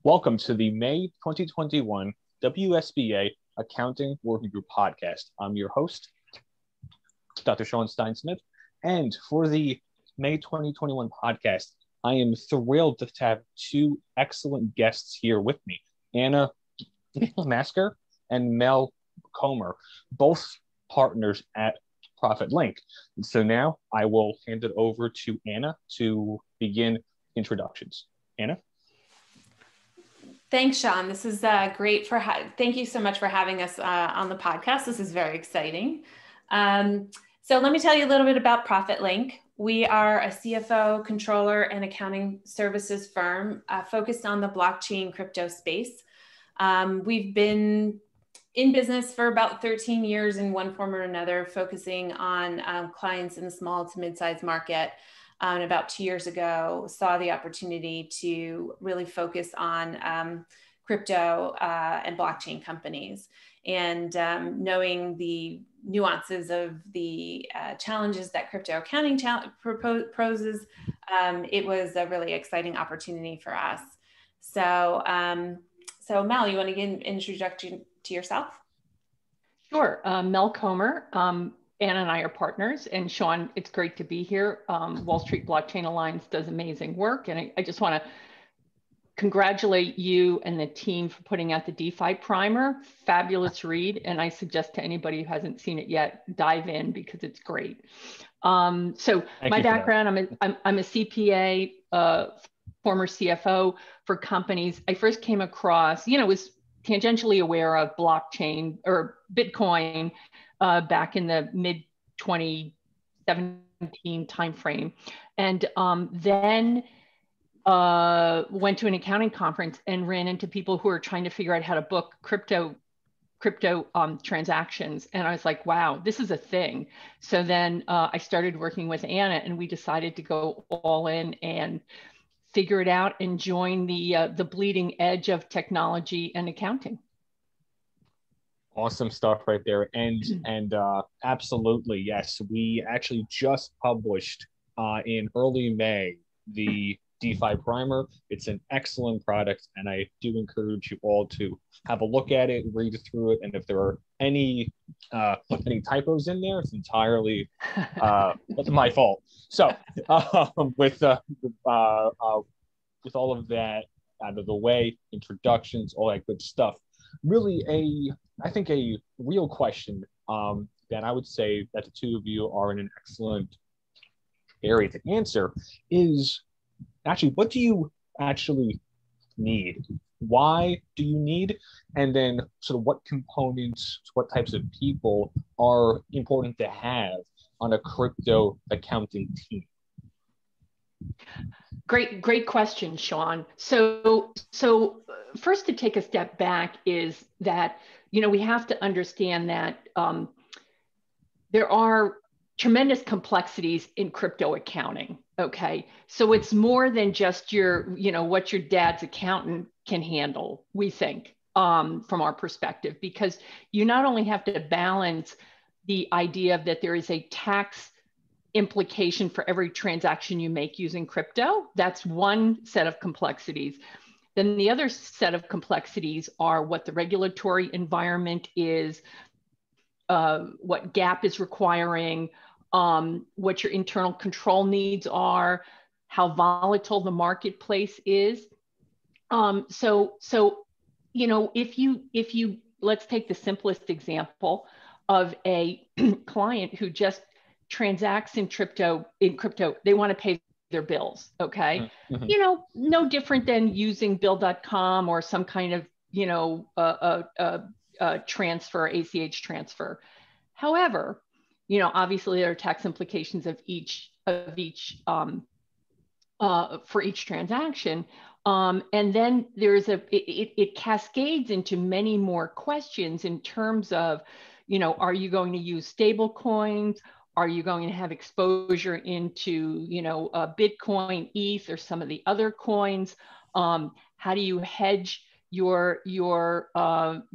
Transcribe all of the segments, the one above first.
Welcome to the May 2021 WSBA Accounting Working Group podcast. I'm your host, Dr. Stein Smith, and for the May 2021 podcast, I am thrilled to have two excellent guests here with me, Anna Masker and Mel Comer, both partners at Profitlinq. And so now I will hand it over to Anna to begin introductions. Anna? Thanks, Sean. This is great thank you so much for having us on the podcast. This is very exciting. So let me tell you a little bit about Profitlinq. We are a CFO, controller, and accounting services firm focused on the blockchain crypto space. We've been in business for about 13 years in one form or another, focusing on clients in the small to mid-sized market. And about 2 years ago, saw the opportunity to really focus on crypto and blockchain companies. And knowing the nuances of the challenges that crypto accounting poses, it was a really exciting opportunity for us. So, Mel, you want to give an introduction to yourself? Sure. Mel Comer. Anna and I are partners, and Sean, it's great to be here. Wall Street Blockchain Alliance does amazing work, and I just want to congratulate you and the team for putting out the DeFi primer. Fabulous read, and I suggest to anybody who hasn't seen it yet, dive in because it's great. So my background, I'm a CPA, former CFO for companies. I first came across, was tangentially aware of blockchain or Bitcoin back in the mid 2017 timeframe, and then went to an accounting conference and ran into people who are trying to figure out how to book crypto transactions, and I was like, wow, this is a thing. So then I started working with Anna, and we decided to go all in and figure it out and join the bleeding edge of technology and accounting. Awesome stuff right there. And absolutely, yes. We actually just published in early May the DeFi primer. It's an excellent product, and I do encourage you all to have a look at it, read through it, and if there are any typos in there, it's entirely my fault. So with all of that out of the way, introductions, all that good stuff, really I think a real question that I would say that the two of you are in an excellent area to answer is actually, what do you actually need? Why do you need? And then sort of what components, what types of people are important to have on a crypto accounting team? Great question, Sean. So first, to take a step back is that, we have to understand that there are tremendous complexities in crypto accounting. Okay. So it's more than just what your dad's accountant can handle, we think, from our perspective, because you not only have to balance the idea that there is a tax implication for every transaction you make using crypto. That's one set of complexities. Then the other set of complexities are what the regulatory environment is, what GAAP is requiring, what your internal control needs are, how volatile the marketplace is. So if you let's take the simplest example of a client who just transacts in crypto, they want to pay their bills. Okay. Mm-hmm. No different than using bill.com or some kind of, transfer, ACH transfer. However, obviously there are tax implications for each transaction. And then it cascades into many more questions in terms of, are you going to use stable coins? Are you going to have exposure into, Bitcoin, ETH, or some of the other coins? How do you hedge your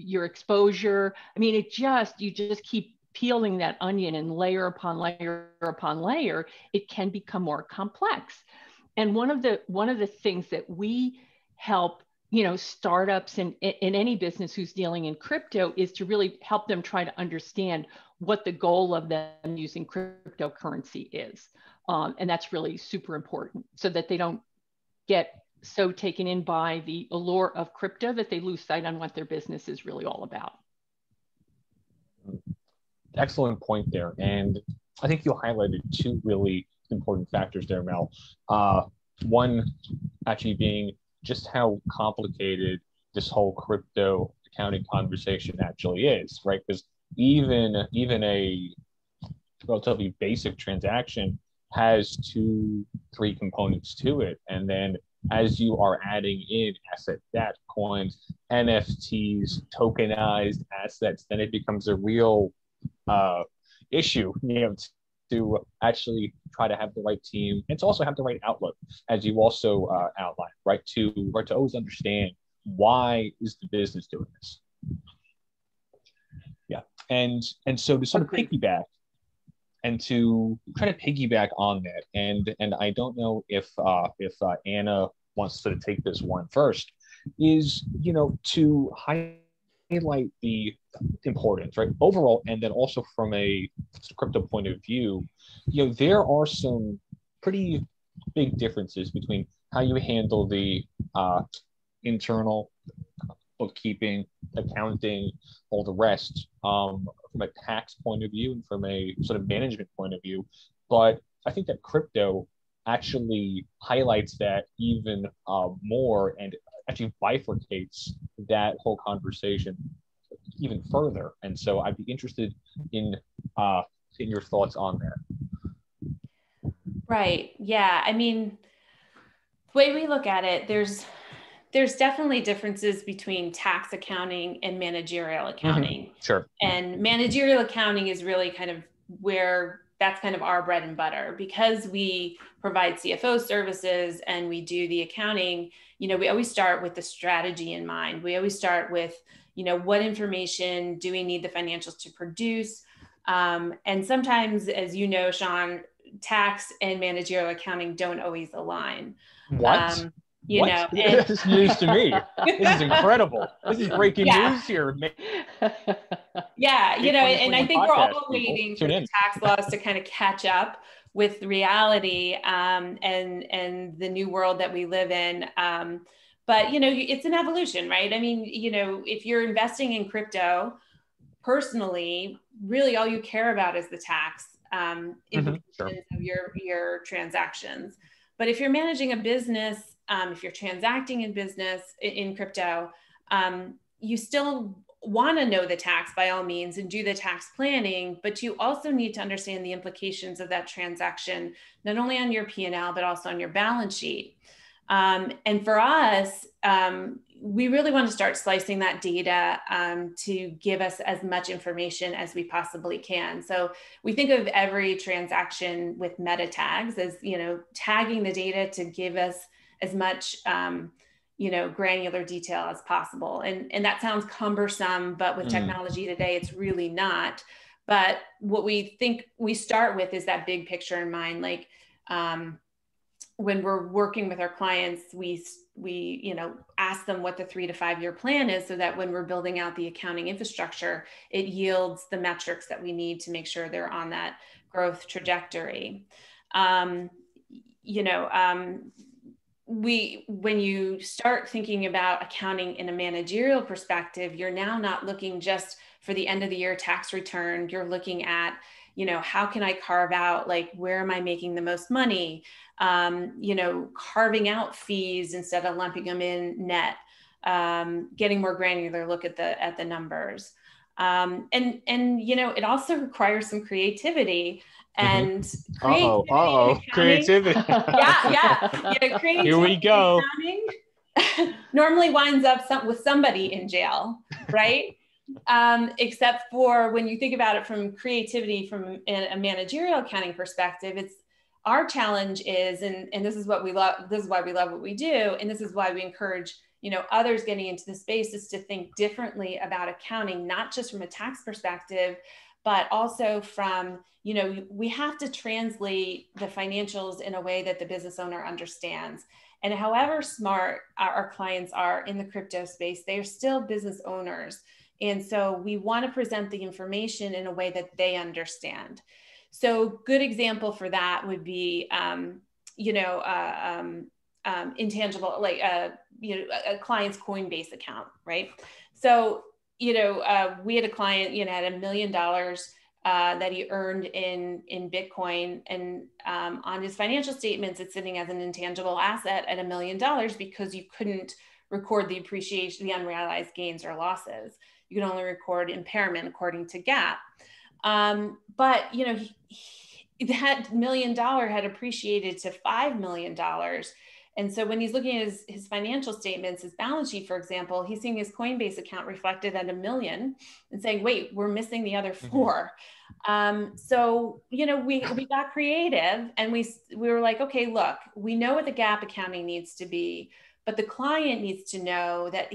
exposure? I mean, you just keep peeling that onion, and layer upon layer upon layer, it can become more complex. And one of the things that we help startups and in any business who's dealing in crypto is to really help them try to understand what the goal of them using cryptocurrency is. And that's really super important so that they don't get so taken in by the allure of crypto that they lose sight on what their business is really all about. Excellent point there. And I think you highlighted two really important factors there, Mel. One actually being just how complicated this whole crypto accounting conversation actually is, right? Because even a relatively basic transaction has 2-3 components to it. And then as you are adding in asset-backed coins, NFTs, tokenized assets, then it becomes a real issue, to actually try to have the right team and to also have the right outlook, as you also outlined, right? To always understand why is the business doing this. Yeah, and so to sort of piggyback and to try to piggyback on that, and I don't know if Anna wants to take this one first, is to highlight the importance, right, overall, and then also from a crypto point of view. There are some pretty big differences between how you handle the internal bookkeeping, accounting, all the rest, from a tax point of view and from a sort of management point of view. But I think that crypto actually highlights that even more, and actually bifurcates that whole conversation even further. And so I'd be interested in your thoughts on that. Right. Yeah. I mean, the way we look at it, there's definitely differences between tax accounting and managerial accounting. Mm-hmm. Sure. And managerial accounting is really kind of where that's kind of our bread and butter, because we provide CFO services and we do the accounting. We always start with the strategy in mind. We always start with, what information do we need the financials to produce? And sometimes, as you know, Sean, tax and managerial accounting don't always align. What? And this is news to me. This is incredible. This is breaking news here. Yeah, and I think we're all waiting for the tax laws to kind of catch up with reality, and the new world that we live in. But it's an evolution, right? I mean, if you're investing in crypto personally, really all you care about is the tax implications of your transactions. But if you're managing a business, if you're transacting in business in crypto, you still want to know the tax by all means and do the tax planning, but you also need to understand the implications of that transaction, not only on your P&L, but also on your balance sheet. And for us, we really want to start slicing that data to give us as much information as we possibly can. So we think of every transaction with meta tags as, tagging the data to give us as much, granular detail as possible. And that sounds cumbersome, but with technology today, it's really not. But what we think we start with is that big picture in mind. Like, when we're working with our clients, we ask them what the 3 to 5 year plan is, so that when we're building out the accounting infrastructure, it yields the metrics that we need to make sure they're on that growth trajectory. When you start thinking about accounting in a managerial perspective, you're now not looking just for the end of the year tax return. You're looking at, how can I carve out, like, where am I making the most money? Carving out fees instead of lumping them in net, getting more granular look at the numbers. And it also requires some creativity. And creativity. Yeah. Creativity. Here we go. Normally winds up with somebody in jail, right? Except for when you think about it from creativity, from a managerial accounting perspective, it's our challenge is, and this is what we love. This is why we love what we do, and this is why we encourage others getting into the space, is to think differently about accounting, not just from a tax perspective, but also from, we have to translate the financials in a way that the business owner understands. And however smart our clients are in the crypto space, they are still business owners. And so we want to present the information in a way that they understand. So good example for that would be, intangible, like, a client's Coinbase account, right? So, we had a client, had $1 million that he earned in Bitcoin, and on his financial statements, it's sitting as an intangible asset at $1 million because you couldn't record the appreciation, the unrealized gains or losses. You can only record impairment according to GAAP. But that $1 million had appreciated to $5 million. And so when he's looking at his financial statements, his balance sheet, for example, he's seeing his Coinbase account reflected at $1 million and saying, wait, we're missing the other four. So, we got creative, and we were like, okay, look, we know what the GAAP accounting needs to be, but the client needs to know that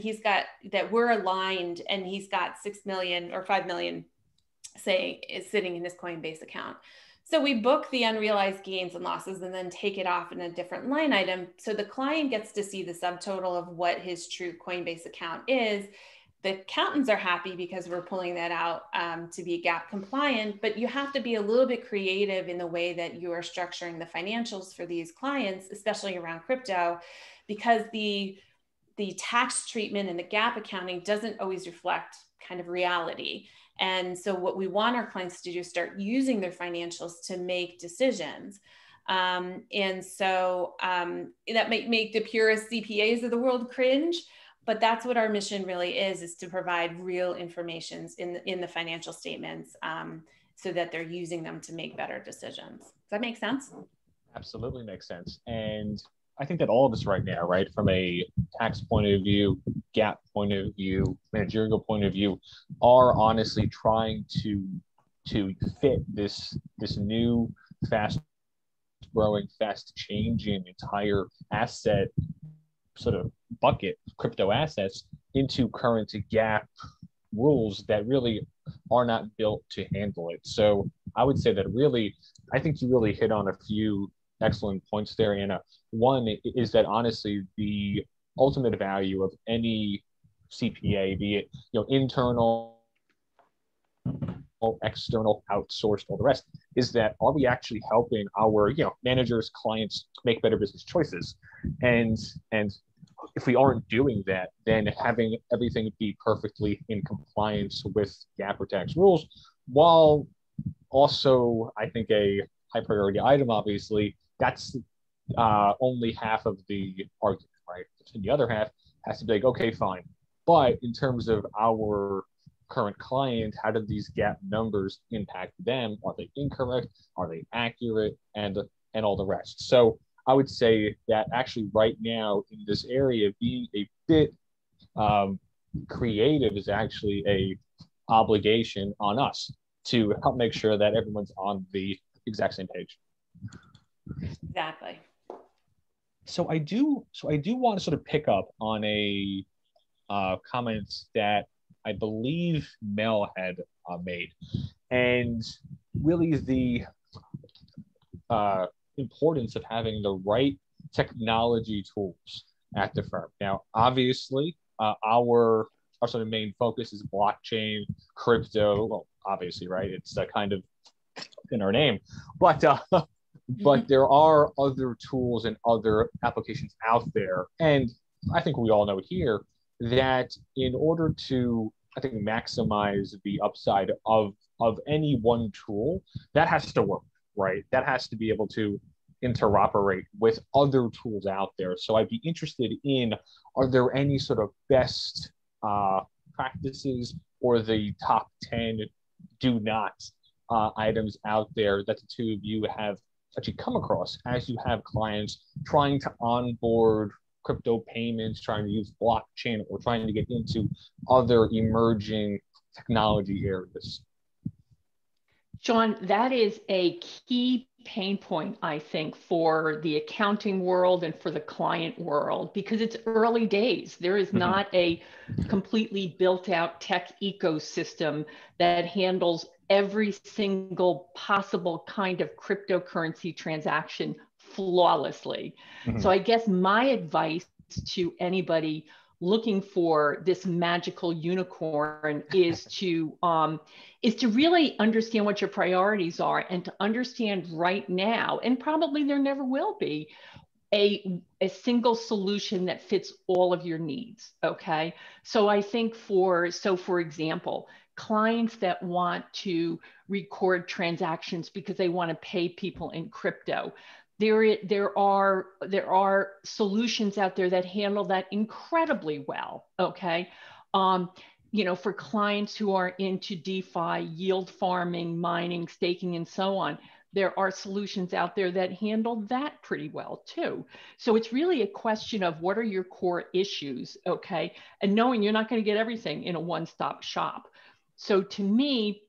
that we're aligned, and he's got 6 million or 5 million, say, is sitting in his Coinbase account. So we book the unrealized gains and losses and then take it off in a different line item. So the client gets to see the subtotal of what his true Coinbase account is. The accountants are happy because we're pulling that out to be GAAP compliant, but you have to be a little bit creative in the way that you are structuring the financials for these clients, especially around crypto, because the tax treatment and the GAAP accounting doesn't always reflect kind of reality. And so what we want our clients to do is start using their financials to make decisions. And so that might make the purest CPAs of the world cringe, but that's what our mission really is to provide real information in the financial statements so that they're using them to make better decisions. Does that make sense? Absolutely makes sense. And I think that all of us right now, right, from a tax point of view, GAAP point of view, managerial point of view, are honestly trying to fit this new, fast-growing, fast-changing entire asset sort of bucket, crypto assets, into current GAAP rules that really are not built to handle it. So I would say that really, I think you really hit on a few excellent points there, Anna. One is that honestly, the ultimate value of any CPA, be it internal, external, outsourced, all the rest, is that are we actually helping our managers, clients make better business choices? And if we aren't doing that, then having everything be perfectly in compliance with GAAP or tax rules, while also I think a high priority item, obviously, that's only half of the argument, right? And the other half has to be like, okay, fine. But in terms of our current client, how do these GAAP numbers impact them? Are they incorrect? Are they accurate? And all the rest. So I would say that actually right now in this area, being a bit creative is actually a obligation on us to help make sure that everyone's on the exact same page. Exactly. So I do want to sort of pick up on a comment that I believe Mel had made, and really the importance of having the right technology tools at the firm. Now, obviously, our sort of main focus is blockchain, crypto. Well, obviously, right? It's kind of in our name, but there are other tools and other applications out there, and I think we all know here that in order to, I think, maximize the upside of any one tool, that has to work, right? That has to be able to interoperate with other tools out there. So I'd be interested in, are there any sort of best practices or the top 10 do not items out there that the two of you have actually come across as you have clients trying to onboard crypto payments, trying to use blockchain, or trying to get into other emerging technology areas? Sean, that is a key pain point, I think, for the accounting world and for the client world, because it's early days. There is not a completely built out tech ecosystem that handles every single possible kind of cryptocurrency transaction flawlessly. So I guess my advice to anybody looking for this magical unicorn is to really understand what your priorities are, and to understand right now, and probably there never will be, a single solution that fits all of your needs. Okay. So I think for example, clients that want to record transactions because they want to pay people in crypto, there are solutions out there that handle that incredibly well. Okay. For clients who are into DeFi, yield farming, mining, staking, and so on, there are solutions out there that handle that pretty well too. So it's really a question of what are your core issues, okay? And knowing you're not going to get everything in a one-stop shop. So to me,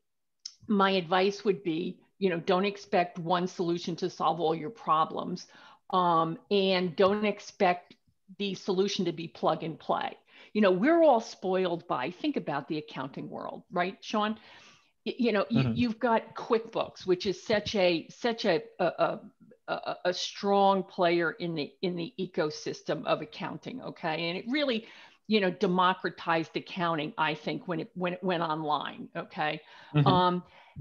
my advice would be, don't expect one solution to solve all your problems, and don't expect the solution to be plug and play. We're all spoiled by, think about the accounting world, right, Sean? You've got QuickBooks, which is such a strong player in the ecosystem of accounting. Okay, and it really, democratized accounting, I think, when it went online. Okay.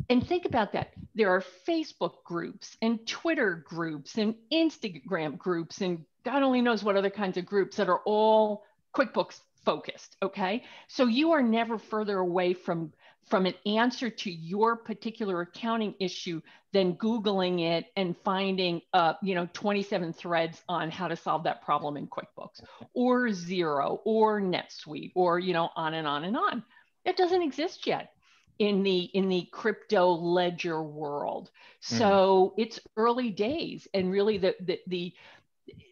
And think about that. There are Facebook groups and Twitter groups and Instagram groups and God only knows what other kinds of groups that are all QuickBooks focused. Okay. So you are never further away from an answer to your particular accounting issue than Googling it and finding 27 threads on how to solve that problem in QuickBooks or Xero or NetSuite or, on and on and on. It doesn't exist yet in the crypto ledger world. So it's early days, and really the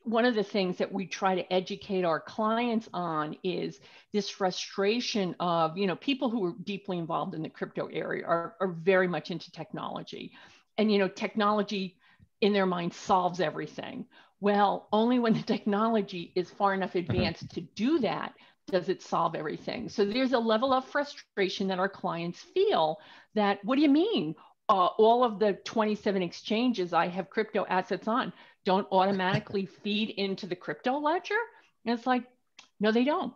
one of the things that we try to educate our clients on is this frustration of, people who are deeply involved in the crypto area are very much into technology, and, technology in their mind solves everything. Well, only when the technology is far enough advanced to do that does it solve everything. So there's a level of frustration that our clients feel that, what do you mean? All of the 27 exchanges I have crypto assets on don't automatically feed into the crypto ledger? And it's like, no, they don't.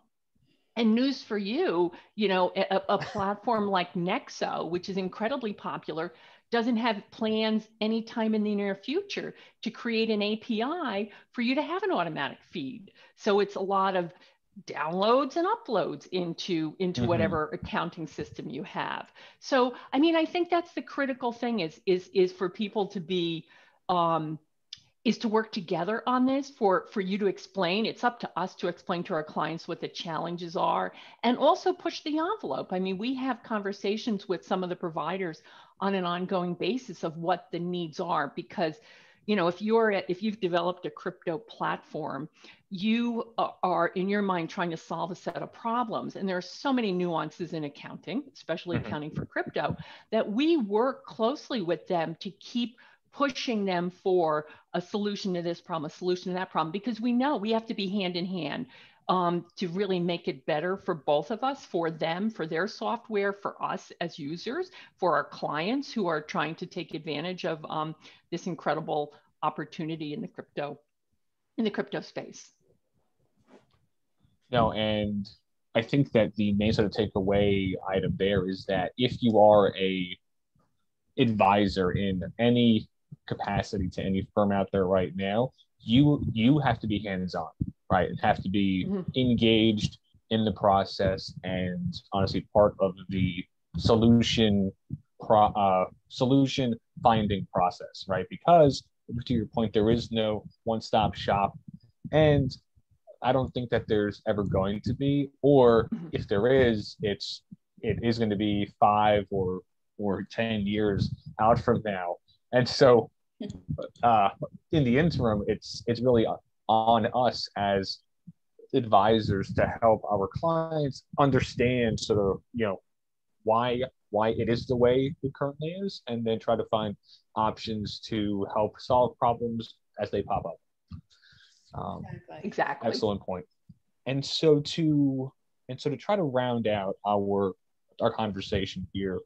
And news for you, a platform like Nexo, which is incredibly popular, doesn't have plans anytime in the near future to create an API for you to have an automatic feed. So it's a lot of downloads and uploads into whatever accounting system you have. So, I mean, I think that's the critical thing is for people to be, is to work together on this, for you to explain. It's up to us to explain to our clients what the challenges are, and also push the envelope. I mean, we have conversations with some of the providers on an ongoing basis of what the needs are, because, if you've developed a crypto platform, you are in your mind trying to solve a set of problems. And there are so many nuances in accounting, especially accounting for crypto, that we work closely with them to keep pushing them for a solution to this problem, a solution to that problem, because we know we have to be hand in hand to really make it better for both of us, for them, for their software, for us as users, for our clients who are trying to take advantage of this incredible opportunity in the crypto space. No, and I think that the main sort of takeaway item there is that if you are a advisor in any capacity to any firm out there right now, you have to be hands-on, right? And have to be engaged in the process, and honestly part of the solution finding process, right? Because to your point, there is no one-stop shop, and I don't think that there's ever going to be, or if there is, it is going to be 5 or 10 years out from now. And so in the interim, it's really on us as advisors to help our clients understand sort of, why why it is the way it currently is, and then try to find options to help solve problems as they pop up. Exactly. Excellent point. And so to try to round out our conversation here,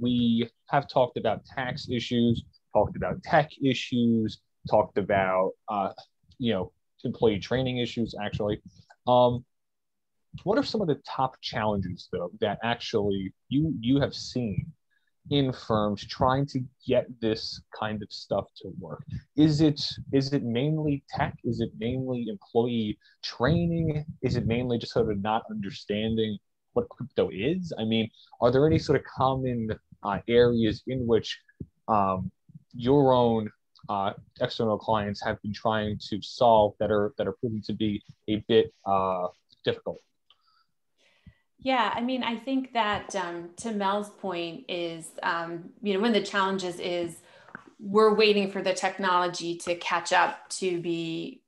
we have talked about tax issues, talked about tech issues, talked about employee training issues. Actually, what are some of the top challenges though that actually you have seen in firms trying to get this kind of stuff to work? Is it mainly tech? Is it mainly employee training? Is it mainly just sort of not understanding what crypto is? I mean, are there any sort of common areas in which your own external clients have been trying to solve that are proving to be a bit difficult? Yeah, I mean, I think that to Mel's point is, one of the challenges is we're waiting for the technology to catch up to be,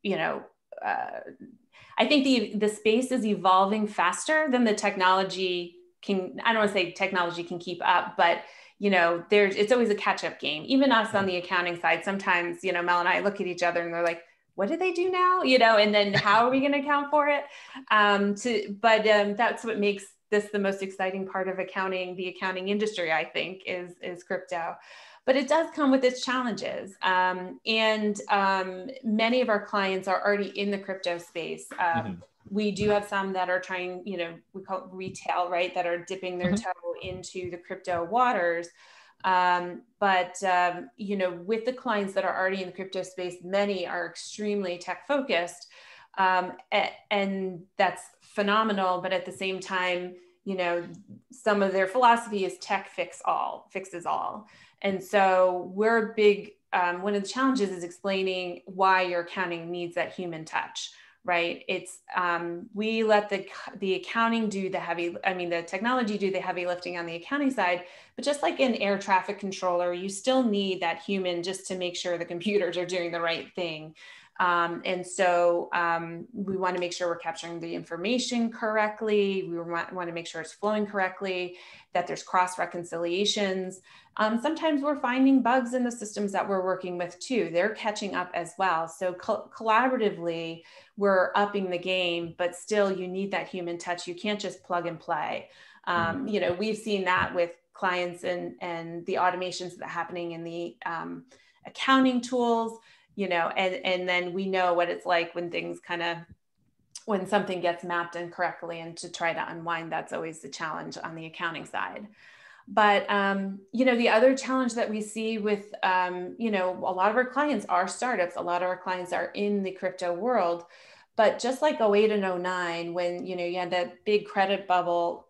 I think the space is evolving faster than the technology can. I don't want to say technology can keep up, but it's always a catch-up game. Even us on the accounting side, sometimes, Mel and I look at each other and they're like, what do they do now? And then how are we going to account for it? That's what makes this the most exciting part of accounting, the accounting industry, I think, is crypto. But it does come with its challenges. Many of our clients are already in the crypto space. We do have some that are trying, we call it retail, right? That are dipping their toe into the crypto waters. With the clients that are already in the crypto space, many are extremely tech focused. And that's phenomenal. But at the same time, some of their philosophy is tech fixes all. And so we're big, one of the challenges is explaining why your accounting needs that human touch. Right. It's we let the accounting do the technology do the heavy lifting on the accounting side, but just like an air traffic controller, you still need that human just to make sure the computers are doing the right thing. And so we want to make sure we're capturing the information correctly. We want to make sure it's flowing correctly, that there's cross reconciliations. Sometimes we're finding bugs in the systems that we're working with too. They're catching up as well. So collaboratively, we're upping the game, but still you need that human touch. You can't just plug and play. We've seen that with clients and the automations that are happening in the accounting tools. And then we know what it's like when things when something gets mapped incorrectly, and to try to unwind, that's always the challenge on the accounting side. But, the other challenge that we see with, a lot of our clients are startups, a lot of our clients are in the crypto world. But just like 08 and 09, when, you had that big credit bubble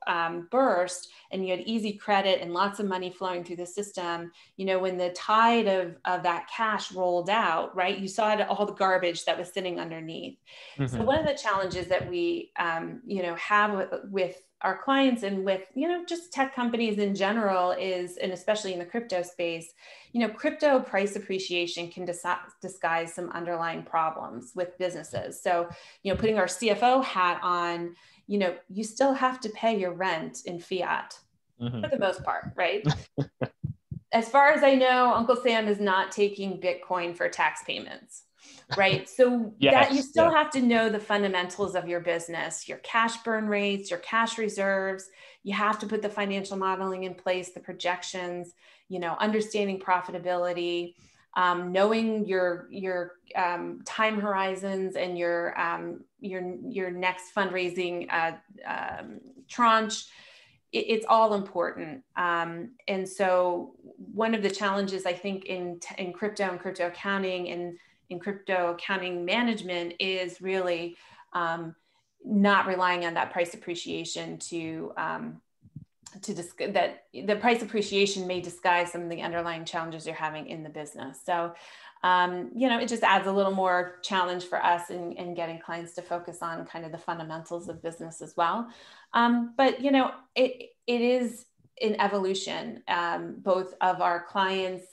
burst and you had easy credit and lots of money flowing through the system, when the tide of that cash rolled out, right, you saw all the garbage that was sitting underneath. So one of the challenges that we, have with our clients and with, just tech companies in general is, and especially in the crypto space, crypto price appreciation can disguise some underlying problems with businesses. So, putting our CFO hat on, you still have to pay your rent in fiat for the most part, right? As far as I know, Uncle Sam is not taking Bitcoin for tax payments. Right. So that you still have to know the fundamentals of your business, your cash burn rates, your cash reserves. You have to put the financial modeling in place, the projections, understanding profitability, knowing your time horizons and your next fundraising tranche. It's all important. And so one of the challenges I think in crypto and crypto accounting and in crypto accounting management is really not relying on that price appreciation that the price appreciation may disguise some of the underlying challenges you're having in the business. So, it just adds a little more challenge for us in getting clients to focus on kind of the fundamentals of business as well. But, it is an evolution, both of our clients'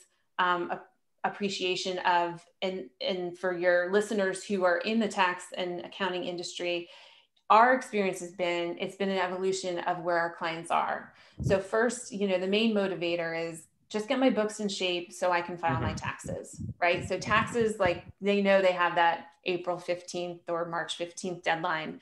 appreciation of, and for your listeners who are in the tax and accounting industry, our experience has been, it's been an evolution of where our clients are. So first, the main motivator is just get my books in shape so I can file my taxes, right? So taxes, like they know they have that April 15th or March 15th deadline.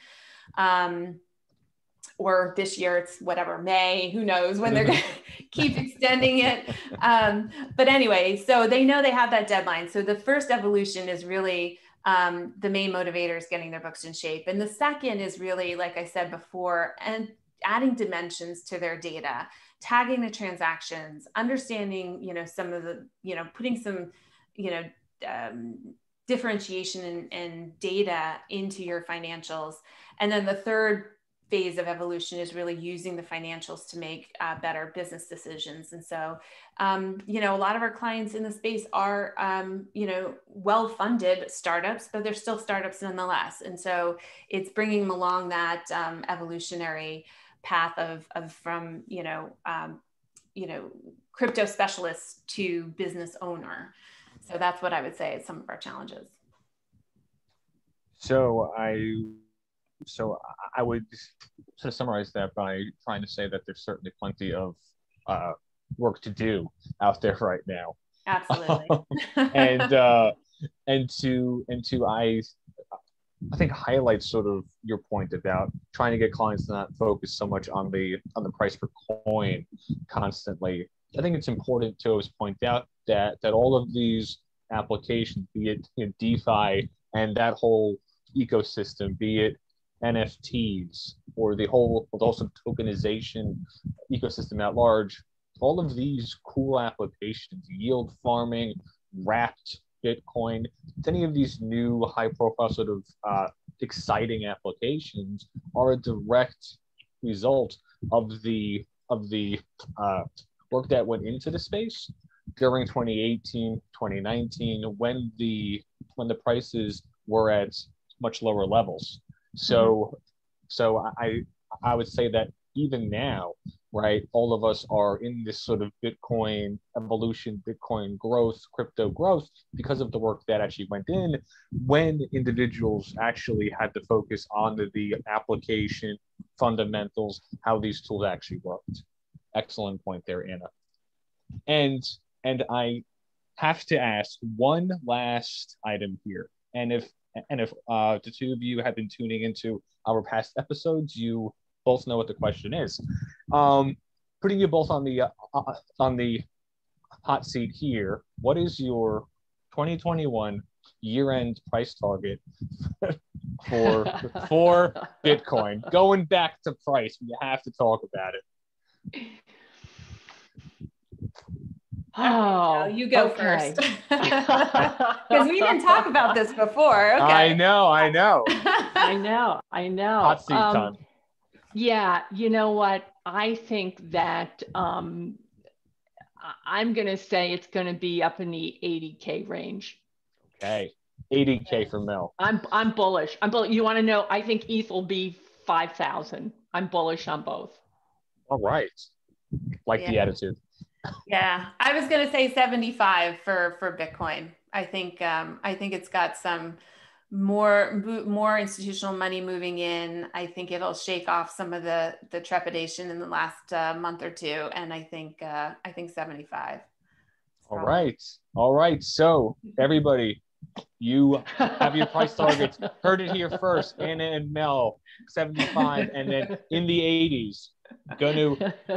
Or this year it's whatever, May, who knows when they're going to keep extending it. But anyway, so they know they have that deadline. So the first evolution is really the main motivator is getting their books in shape. And the second is really, like I said before, and adding dimensions to their data, tagging the transactions, understanding, some of the, putting some, differentiation and data into your financials. And then the third phase of evolution is really using the financials to make better business decisions. And so, a lot of our clients in the space are, well-funded startups, but they're still startups nonetheless. And so it's bringing them along that evolutionary path of from, crypto specialists to business owner. So that's what I would say is some of our challenges. So I would sort of summarize that by trying to say that there's certainly plenty of work to do out there right now. Absolutely. and to I think highlight sort of your point about trying to get clients to not focus so much on the price per coin constantly. I think it's important to always point out that all of these applications, be it DeFi and that whole ecosystem, be it NFTs or the whole also tokenization ecosystem at large, all of these cool applications, yield farming, wrapped Bitcoin, any of these new high profile sort of exciting applications are a direct result of the work that went into the space during 2018, 2019, when the prices were at much lower levels. So I would say that even now, right, all of us are in this sort of Bitcoin evolution, Bitcoin growth, crypto growth, because of the work that actually went in when individuals actually had to focus on the application fundamentals, how these tools actually worked. Excellent point there, Anna. And I have to ask one last item here. And if the two of you have been tuning into our past episodes, you both know what the question is. Putting you both on the hot seat here, what is your 2021 year-end price target for Bitcoin? Going back to price, we have to talk about it. Oh, you go first. Because we didn't talk about this before. Okay. I know. Hot seat time. Yeah, you know what? I think that I'm going to say it's going to be up in the 80K range. Okay, 80K for Mel. I'm bullish. You want to know? I think ETH will be 5,000. I'm bullish on both. All right, the attitude. Yeah, I was going to say 75 for Bitcoin. I think it's got some more institutional money moving in. I think it'll shake off some of the trepidation in the last month or two, and I think 75. All right. So everybody, you have your price targets. Heard it here first. Anna and Mel, 75, and then in the 80s.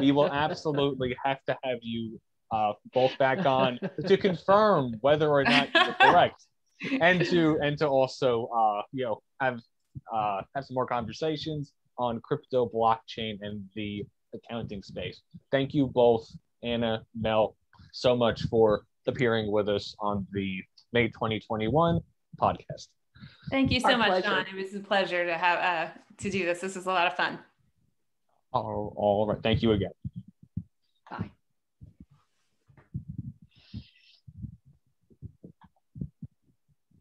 We will absolutely have to have you both back on to confirm whether or not you're correct, and to also have some more conversations on crypto, blockchain, and the accounting space. Thank you both, Anna, Mel, so much for appearing with us on the May 2021 podcast. Thank you so much, Sean. It was a pleasure to have to do this. This was a lot of fun. All right. Thank you again.